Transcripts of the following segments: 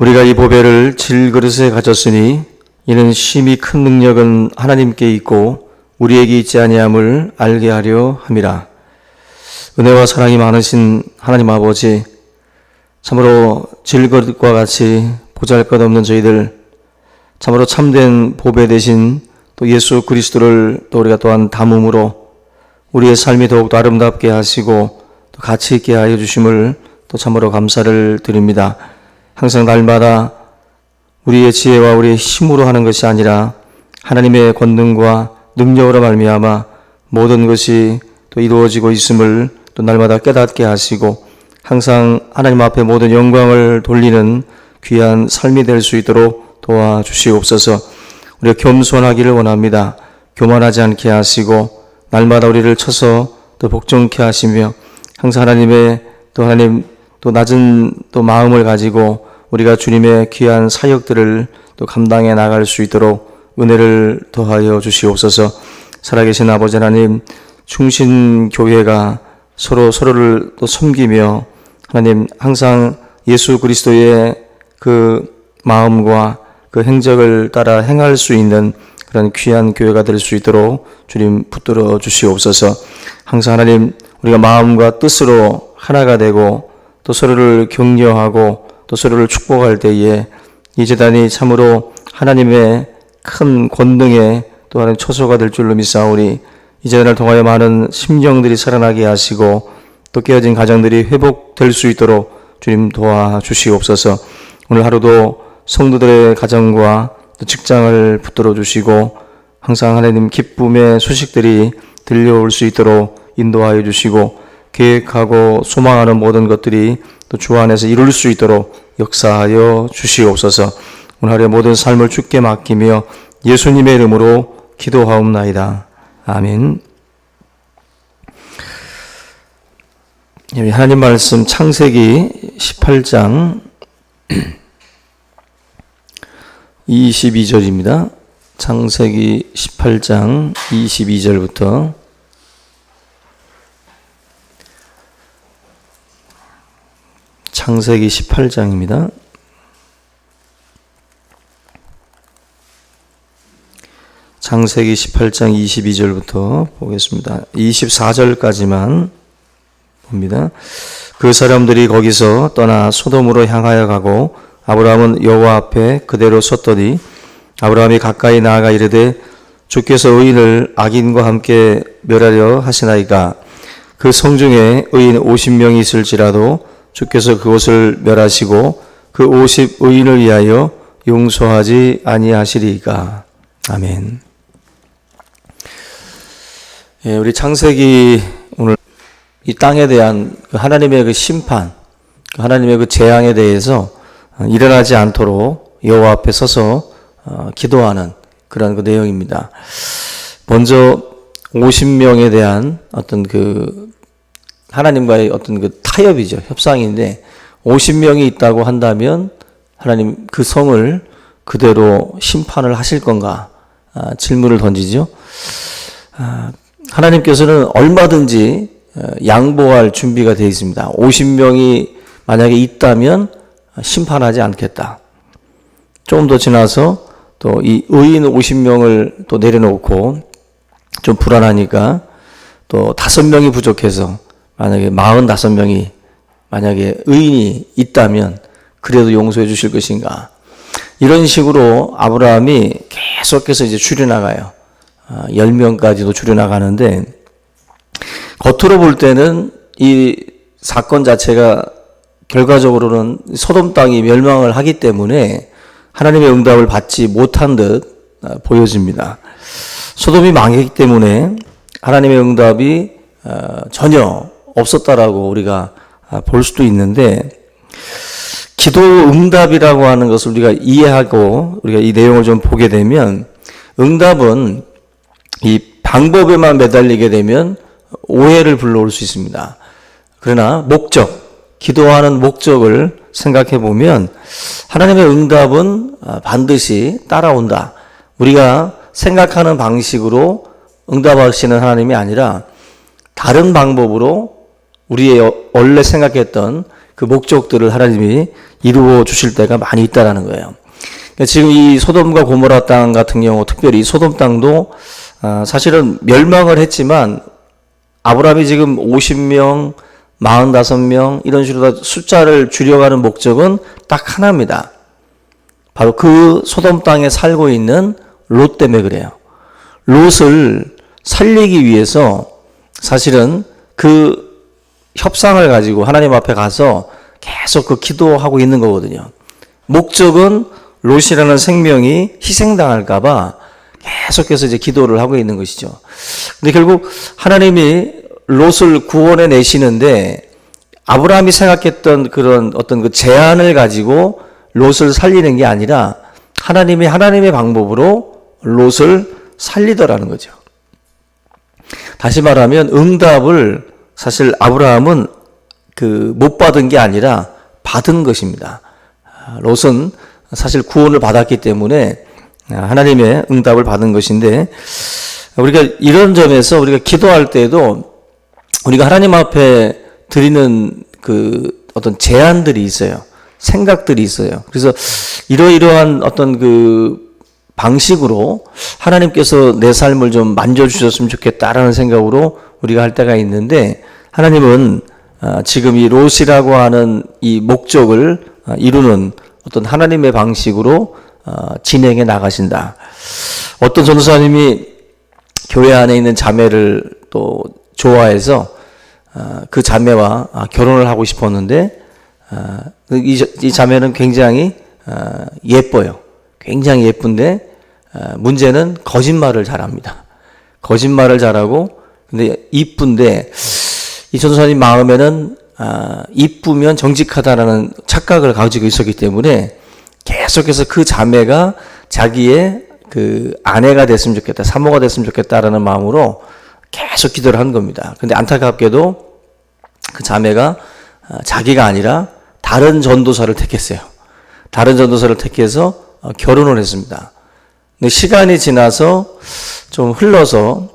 우리가 이 보배를 질그릇에 가졌으니 이는 심히 큰 능력은 하나님께 있고 우리에게 있지 아니함을 알게 하려 함이라. 은혜와 사랑이 많으신 하나님 아버지, 참으로 질그릇과 같이 보잘것없는 저희들, 참으로 참된 보배 되신 또 예수 그리스도를 또 우리가 또한 담음으로 우리의 삶이 더욱더 아름답게 하시고 또 가치 있게 하여 주심을 또 참으로 감사를 드립니다. 항상 날마다 우리의 지혜와 우리의 힘으로 하는 것이 아니라 하나님의 권능과 능력으로 말미암아 모든 것이 또 이루어지고 있음을 또 날마다 깨닫게 하시고 항상 하나님 앞에 모든 영광을 돌리는 귀한 삶이 될 수 있도록 도와주시옵소서. 우리가 겸손하기를 원합니다. 교만하지 않게 하시고 날마다 우리를 쳐서 또 복종케 하시며 항상 하나님 또 낮은 또 마음을 가지고 우리가 주님의 귀한 사역들을 또 감당해 나갈 수 있도록 은혜를 더하여 주시옵소서. 살아계신 아버지 하나님, 충신교회가 서로를 또 섬기며 하나님 항상 예수 그리스도의 그 마음과 그 행적을 따라 행할 수 있는 그런 귀한 교회가 될 수 있도록 주님 붙들어 주시옵소서. 항상 하나님 우리가 마음과 뜻으로 하나가 되고 또 서로를 격려하고 또 서로를 축복할 때에 이 제단이 참으로 하나님의 큰 권능에 또 하나님 처소가 될 줄로 믿사오니 이 제단을 통하여 많은 심령들이 살아나게 하시고 또 깨어진 가정들이 회복될 수 있도록 주님 도와주시옵소서. 오늘 하루도 성도들의 가정과 또 직장을 붙들어 주시고 항상 하나님 기쁨의 소식들이 들려올 수 있도록 인도하여 주시고 계획하고 소망하는 모든 것들이 또 주 안에서 이룰 수 있도록 역사하여 주시옵소서. 오늘 하루의 모든 삶을 주께 맡기며 예수님의 이름으로 기도하옵나이다. 아멘. 하나님 말씀 창세기 18장 22절입니다. 창세기 18장 22절부터 창세기 18장입니다. 창세기 18장 22절부터 보겠습니다. 24절까지만 봅니다. 그 사람들이 거기서 떠나 소돔으로 향하여 가고 아브라함은 여호와 앞에 그대로 섰더니 아브라함이 가까이 나아가 이르되 주께서 의인을 악인과 함께 멸하려 하시나이까. 그 성중에 의인 50명이 있을지라도 주께서 그곳을 멸하시고 그 50 의인을 위하여 용서하지 아니하시리이까. 아멘. 예, 우리 창세기 오늘 이 땅에 대한 하나님의 그 심판, 하나님의 그 재앙에 대해서 일어나지 않도록 여호와 앞에 서서 기도하는 그런 그 내용입니다. 먼저 50명에 대한 어떤 그 하나님과의 어떤 그 타협이죠. 협상인데 50명이 있다고 한다면 하나님 그 성을 그대로 심판을 하실 건가? 질문을 던지죠. 하나님께서는 얼마든지 양보할 준비가 되어 있습니다. 50명이 만약에 있다면 심판하지 않겠다. 조금 더 지나서 또 이 의인 50명을 또 내려놓고 좀 불안하니까 또 5명이 부족해서 만약에 45명이 만약에 의인이 있다면 그래도 용서해 주실 것인가. 이런 식으로 아브라함이 계속해서 이제 줄여나가요. 10명까지도 줄여나가는데 겉으로 볼 때는 이 사건 자체가 결과적으로는 소돔 땅이 멸망을 하기 때문에 하나님의 응답을 받지 못한 듯 보여집니다. 소돔이 망했기 때문에 하나님의 응답이 전혀 없었다라고 우리가 볼 수도 있는데 기도 응답이라고 하는 것을 우리가 이해하고 우리가 이 내용을 좀 보게 되면 응답은 이 방법에만 매달리게 되면 오해를 불러올 수 있습니다. 그러나 기도하는 목적을 생각해 보면 하나님의 응답은 반드시 따라온다. 우리가 생각하는 방식으로 응답하시는 하나님이 아니라 다른 방법으로 우리의 원래 생각했던 그 목적들을 하나님이 이루어 주실 때가 많이 있다라는 거예요. 그러니까 지금 이 소돔과 고모라 땅 같은 경우, 특별히 이 소돔 땅도 사실은 멸망을 했지만 아브라함이 지금 50명, 45명 이런 식으로 숫자를 줄여가는 목적은 딱 하나입니다. 바로 그 소돔 땅에 살고 있는 롯 때문에 그래요. 롯을 살리기 위해서 사실은 그 협상을 가지고 하나님 앞에 가서 계속 그 기도하고 있는 거거든요. 목적은 롯이라는 생명이 희생당할까봐 계속해서 이제 기도를 하고 있는 것이죠. 근데 결국 하나님이 롯을 구원해 내시는데 아브라함이 생각했던 그런 어떤 그 제안을 가지고 롯을 살리는 게 아니라 하나님이 하나님의 방법으로 롯을 살리더라는 거죠. 다시 말하면 응답을 사실 아브라함은 못 받은 게 아니라 받은 것입니다. 롯은 사실 구원을 받았기 때문에 하나님의 응답을 받은 것인데, 우리가 이런 점에서 우리가 기도할 때에도 우리가 하나님 앞에 드리는 그 어떤 제안들이 있어요. 생각들이 있어요. 그래서 이러이러한 어떤 그 방식으로 하나님께서 내 삶을 좀 만져주셨으면 좋겠다라는 생각으로 우리가 할 때가 있는데, 하나님은 지금 이 롯이라고 하는 이 목적을 이루는 어떤 하나님의 방식으로 진행해 나가신다. 어떤 전도사님이 교회 안에 있는 자매를 또 좋아해서 그 자매와 결혼을 하고 싶었는데, 이 자매는 굉장히 예뻐요. 굉장히 예쁜데 문제는 거짓말을 잘합니다. 거짓말을 잘하고, 근데 이쁜데 이 전도사님 마음에는 이쁘면 정직하다라는 착각을 가지고 있었기 때문에 계속해서 그 자매가 자기의 그 아내가 됐으면 좋겠다, 사모가 됐으면 좋겠다라는 마음으로 계속 기도를 한 겁니다. 근데 안타깝게도 그 자매가 자기가 아니라 다른 전도사를 택했어요. 다른 전도사를 택해서 결혼을 했습니다. 근데 시간이 지나서 좀 흘러서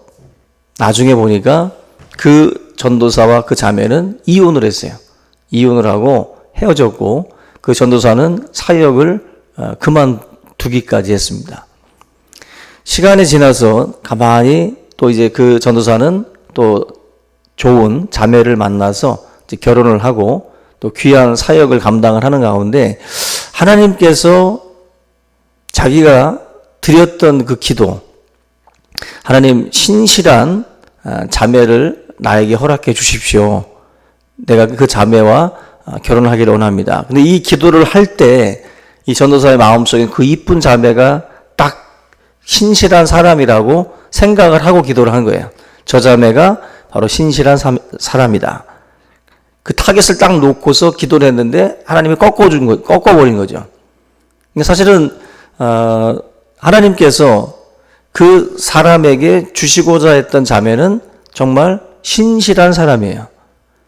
나중에 보니까 그 전도사와 그 자매는 이혼을 했어요. 이혼을 하고 헤어졌고, 그 전도사는 사역을 그만두기까지 했습니다. 시간이 지나서 가만히 또 이제 그 전도사는 또 좋은 자매를 만나서 이제 결혼을 하고 또 귀한 사역을 감당을 하는 가운데, 하나님께서 자기가 드렸던 그 기도, 하나님 신실한 자매를 나에게 허락해 주십시오. 내가 그 자매와 결혼하기를 원합니다. 근데 이 기도를 할 때 이 전도사의 마음속에 그 이쁜 자매가 딱 신실한 사람이라고 생각을 하고 기도를 한 거예요. 저 자매가 바로 신실한 사람이다. 그 타겟을 딱 놓고서 기도를 했는데 하나님이 꺾어버린 거죠. 사실은 하나님께서 그 사람에게 주시고자 했던 자매는 정말 신실한 사람이에요.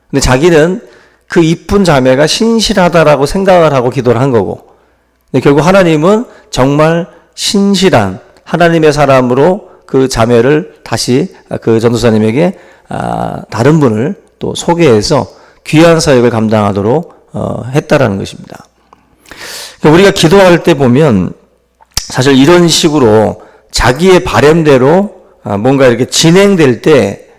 근데 자기는 그 이쁜 자매가 신실하다라고 생각을 하고 기도를 한 거고, 근데 결국 하나님은 정말 신실한 하나님의 사람으로 그 자매를 다시 그 전도사님에게 다른 분을 또 소개해서 귀한 사역을 감당하도록 했다라는 것입니다. 우리가 기도할 때 보면 사실 이런 식으로 자기의 바램대로 뭔가 이렇게 진행될 때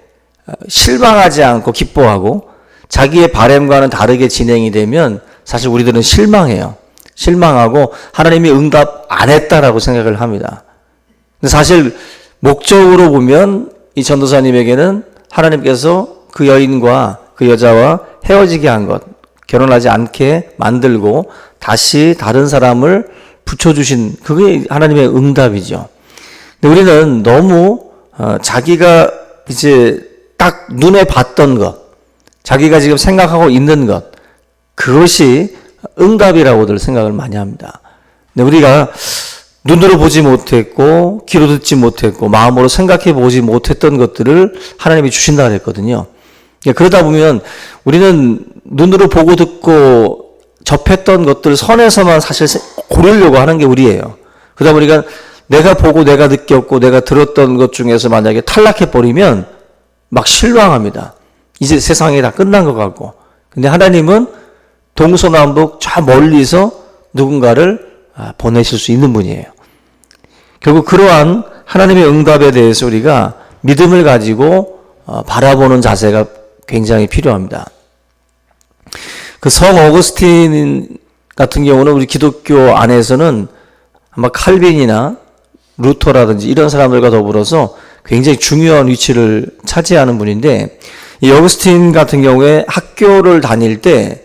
실망하지 않고 기뻐하고, 자기의 바램과는 다르게 진행이 되면 사실 우리들은 실망해요. 실망하고 하나님이 응답 안 했다라고 생각을 합니다. 근데 사실 목적으로 보면 이 전도사님에게는 하나님께서 그 여인과 그 여자와 헤어지게 한 것, 결혼하지 않게 만들고 다시 다른 사람을 붙여주신, 그게 하나님의 응답이죠. 근데 우리는 너무 자기가 이제 딱 눈에 봤던 것, 자기가 지금 생각하고 있는 것, 그것이 응답이라고들 생각을 많이 합니다. 근데 우리가 눈으로 보지 못했고 귀로 듣지 못했고 마음으로 생각해 보지 못했던 것들을 하나님이 주신다 그랬거든요. 그러다 보면 우리는 눈으로 보고 듣고 접했던 것들 선에서만 사실 고르려고 하는 게 우리예요. 그러다 보니까 내가 보고 내가 느꼈고 내가 들었던 것 중에서 만약에 탈락해버리면 막 실망합니다. 이제 세상이 다 끝난 것 같고. 근데 하나님은 동서남북 저 멀리서 누군가를 보내실 수 있는 분이에요. 결국 그러한 하나님의 응답에 대해서 우리가 믿음을 가지고 바라보는 자세가 굉장히 필요합니다. 그 성 어거스틴 같은 경우는 우리 기독교 안에서는 아마 칼빈이나 루터라든지 이런 사람들과 더불어서 굉장히 중요한 위치를 차지하는 분인데, 이 어거스틴 같은 경우에 학교를 다닐 때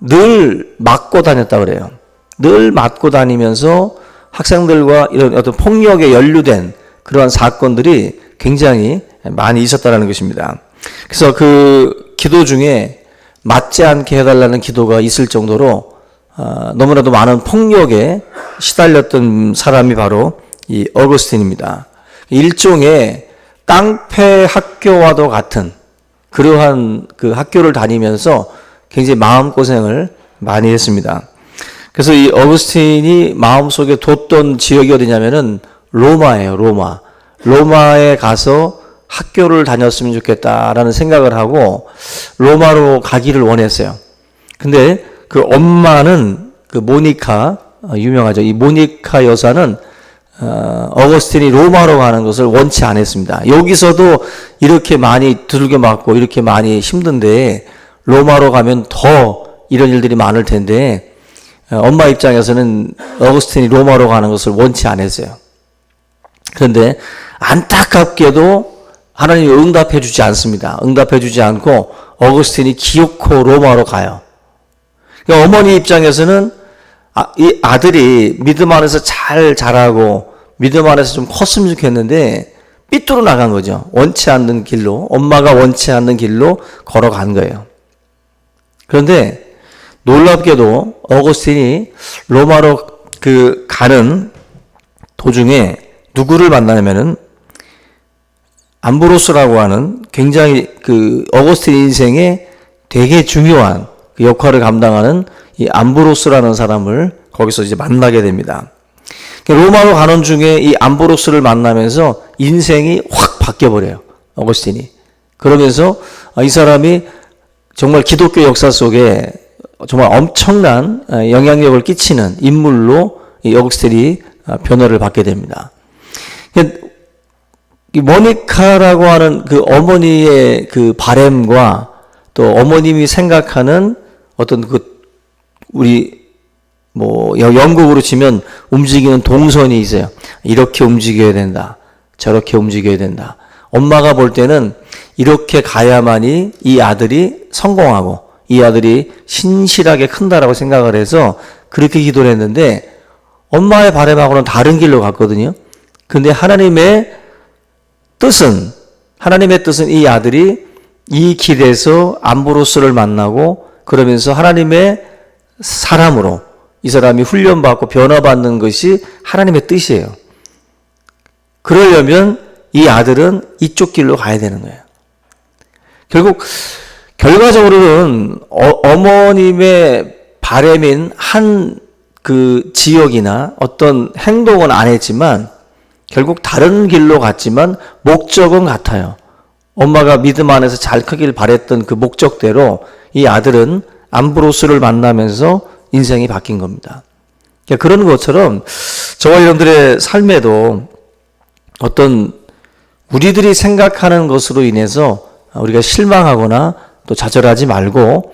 늘 맞고 다녔다 그래요. 늘 맞고 다니면서 학생들과 이런 어떤 폭력에 연루된 그러한 사건들이 굉장히 많이 있었다는 것입니다. 그래서 그 기도 중에 맞지 않게 해달라는 기도가 있을 정도로 너무나도 많은 폭력에 시달렸던 사람이 바로 이 어거스틴입니다. 일종의 깡패 학교와도 같은 그러한 그 학교를 다니면서 굉장히 마음고생을 많이 했습니다. 그래서 이 어거스틴이 마음속에 뒀던 지역이 어디냐면은 로마예요, 로마. 로마에 가서 학교를 다녔으면 좋겠다라는 생각을 하고 로마로 가기를 원했어요. 근데 그 엄마는 그 모니카, 유명하죠. 이 모니카 여사는 어거스틴이 로마로 가는 것을 원치 않았습니다. 여기서도 이렇게 많이 두들겨 맞고 이렇게 많이 힘든데 로마로 가면 더 이런 일들이 많을 텐데 엄마 입장에서는 어거스틴이 로마로 가는 것을 원치 않았어요. 그런데 안타깝게도 하나님이 응답해 주지 않습니다. 응답해 주지 않고 어거스틴이 기어코 로마로 가요. 그러니까 어머니 입장에서는 이 아들이 믿음 안에서 잘 자라고 믿음 안에서 좀 컸으면 좋겠는데 삐뚤어 나간 거죠. 원치 않는 길로, 엄마가 원치 않는 길로 걸어간 거예요. 그런데 놀랍게도 어거스틴이 로마로 가는 도중에 누구를 만나냐면은 암브로스라고 하는 굉장히 그 어거스틴 인생에 되게 중요한 그 역할을 감당하는 이 암브로스라는 사람을 거기서 이제 만나게 됩니다. 로마로 가는 중에 이 암브로스를 만나면서 인생이 확 바뀌어버려요. 어거스틴이. 그러면서 이 사람이 정말 기독교 역사 속에 정말 엄청난 영향력을 끼치는 인물로 이 어거스틴이 변화를 받게 됩니다. 이 모니카라고 하는 그 어머니의 그 바램과 또 어머님이 생각하는 어떤 그 우리 영국으로 치면 움직이는 동선이 있어요. 이렇게 움직여야 된다. 저렇게 움직여야 된다. 엄마가 볼 때는 이렇게 가야만이 이 아들이 성공하고 이 아들이 신실하게 큰다라고 생각을 해서 그렇게 기도를 했는데 엄마의 바람하고는 다른 길로 갔거든요. 근데 하나님의 뜻은 이 아들이 이 길에서 암브로스를 만나고 그러면서 하나님의 사람으로 이 사람이 훈련받고 변화받는 것이 하나님의 뜻이에요. 그러려면 이 아들은 이쪽 길로 가야 되는 거예요. 결과적으로는 어머님의 바램인 한 그 지역이나 어떤 행동은 안 했지만 결국 다른 길로 갔지만 목적은 같아요. 엄마가 믿음 안에서 잘 크길 바랬던 그 목적대로 이 아들은 암브로스를 만나면서 인생이 바뀐 겁니다. 그런 것처럼 저와 여러분들의 삶에도 어떤 우리들이 생각하는 것으로 인해서 우리가 실망하거나 또 좌절하지 말고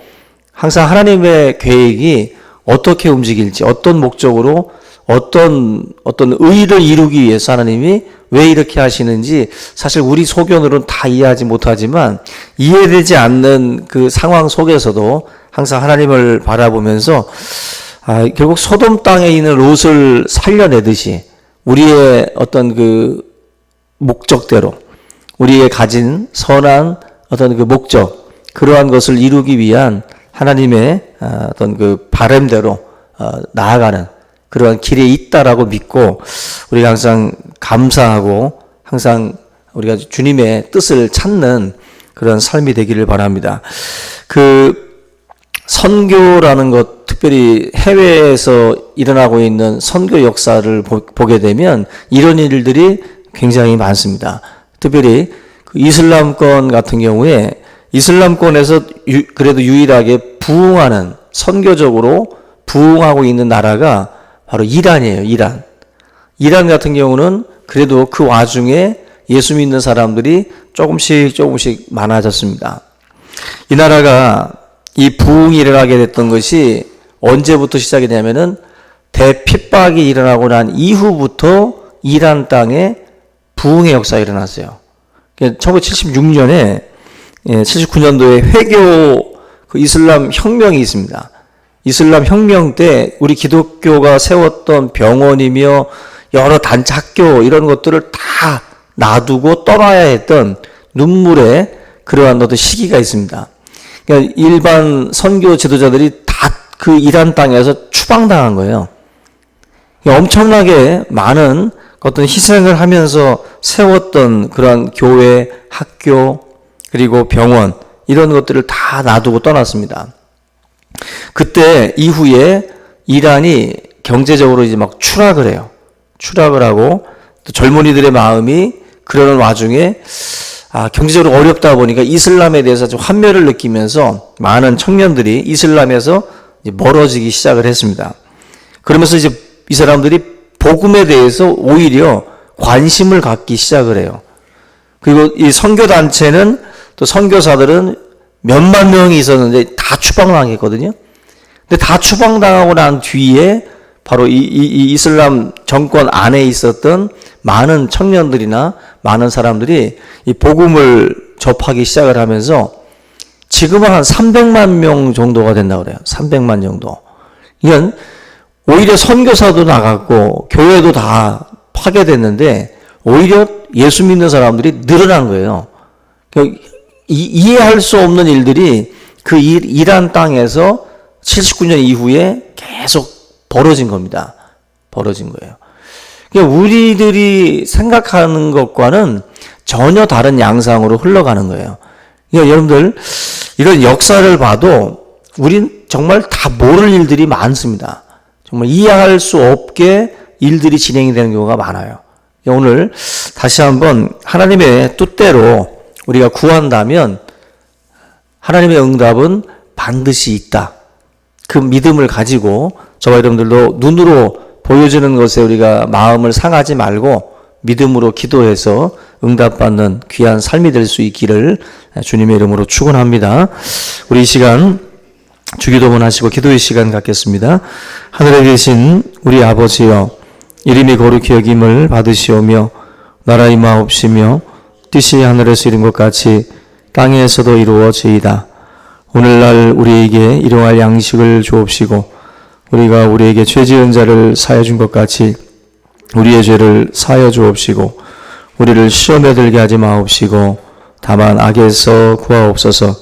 항상 하나님의 계획이 어떻게 움직일지, 어떤 목적으로, 어떤 의의를 이루기 위해서 하나님이 왜 이렇게 하시는지 사실 우리 소견으로는 다 이해하지 못하지만 이해되지 않는 그 상황 속에서도 항상 하나님을 바라보면서 결국 소돔 땅에 있는 롯을 살려내듯이 우리의 어떤 그 목적대로 우리의 가진 선한 어떤 그 목적 그러한 것을 이루기 위한 하나님의 어떤 그 바람대로 나아가는 그러한 길에 있다라고 믿고 우리가 항상 감사하고 항상 우리가 주님의 뜻을 찾는 그런 삶이 되기를 바랍니다. 그 선교라는 것, 특별히 해외에서 일어나고 있는 선교 역사를 보게 되면 이런 일들이 굉장히 많습니다. 특별히 그 이슬람권 같은 경우에 이슬람권에서 그래도 유일하게 부흥하는 선교적으로 부흥하고 있는 나라가 바로 이란이에요. 이란 같은 경우는 그래도 그 와중에 예수 믿는 사람들이 조금씩 많아졌습니다. 이 나라가 이 부흥이 일어나게 됐던 것이 언제부터 시작이 되냐면은 대핍박이 일어나고 난 이후부터 이란 땅에 부흥의 역사가 일어났어요. 1976년에 79년도에 회교 그 이슬람 혁명이 있습니다. 이슬람 혁명 때 우리 기독교가 세웠던 병원이며 여러 단체 학교 이런 것들을 다 놔두고 떠나야 했던 눈물의 그러한 어떤 시기가 있습니다. 그러니까 일반 선교 지도자들이 다 그 이란 땅에서 추방당한 거예요. 엄청나게 많은 어떤 희생을 하면서 세웠던 그러한 교회, 학교, 그리고 병원 이런 것들을 다 놔두고 떠났습니다. 그때 이후에 이란이 경제적으로 이제 막 추락을 해요. 추락을 하고 또 젊은이들의 마음이 그러는 와중에 경제적으로 어렵다 보니까 이슬람에 대해서 좀 환멸을 느끼면서 많은 청년들이 이슬람에서 이제 멀어지기 시작을 했습니다. 그러면서 이제 이 사람들이 복음에 대해서 오히려 관심을 갖기 시작을 해요. 그리고 이 선교단체는 또 선교사들은 몇만 명이 있었는데 다 추방당했거든요. 근데 다 추방당하고 난 뒤에 바로 이 이슬람 정권 안에 있었던 많은 청년들이나 많은 사람들이 이 복음을 접하기 시작을 하면서 지금은 한 300만 명 정도가 된다고 그래요. 300만 정도. 이건 오히려 선교사도 나갔고 교회도 다 파괴됐는데 오히려 예수 믿는 사람들이 늘어난 거예요. 이해할 수 없는 일들이 그 이란 땅에서 79년 이후에 계속 벌어진 겁니다. 벌어진 거예요. 그러니까 우리들이 생각하는 것과는 전혀 다른 양상으로 흘러가는 거예요. 그러니까 여러분들 이런 역사를 봐도 우린 정말 다 모를 일들이 많습니다. 정말 이해할 수 없게 일들이 진행이 되는 경우가 많아요. 오늘 다시 한번 하나님의 뜻대로 우리가 구한다면 하나님의 응답은 반드시 있다. 그 믿음을 가지고 저와 여러분들도 눈으로 보여주는 것에 우리가 마음을 상하지 말고 믿음으로 기도해서 응답받는 귀한 삶이 될 수 있기를 주님의 이름으로 축원합니다. 우리 이 시간 주기도문 하시고 기도의 시간 갖겠습니다. 하늘에 계신 우리 아버지여, 이름이 거룩히 여김을 받으시오며 나라의 마옵시며 뜻이 하늘에서 이룬 것 같이 땅에서도 이루어지이다. 오늘날 우리에게 일용할 양식을 주옵시고 우리가 우리에게 죄 지은 자를 사하여 준 것 같이 우리의 죄를 사하여 주옵시고 우리를 시험에 들게 하지 마옵시고 다만 악에서 구하옵소서.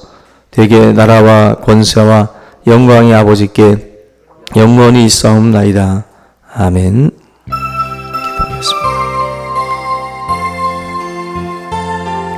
대개 나라와 권세와 영광이 아버지께 영원히 있사옵나이다. 아멘.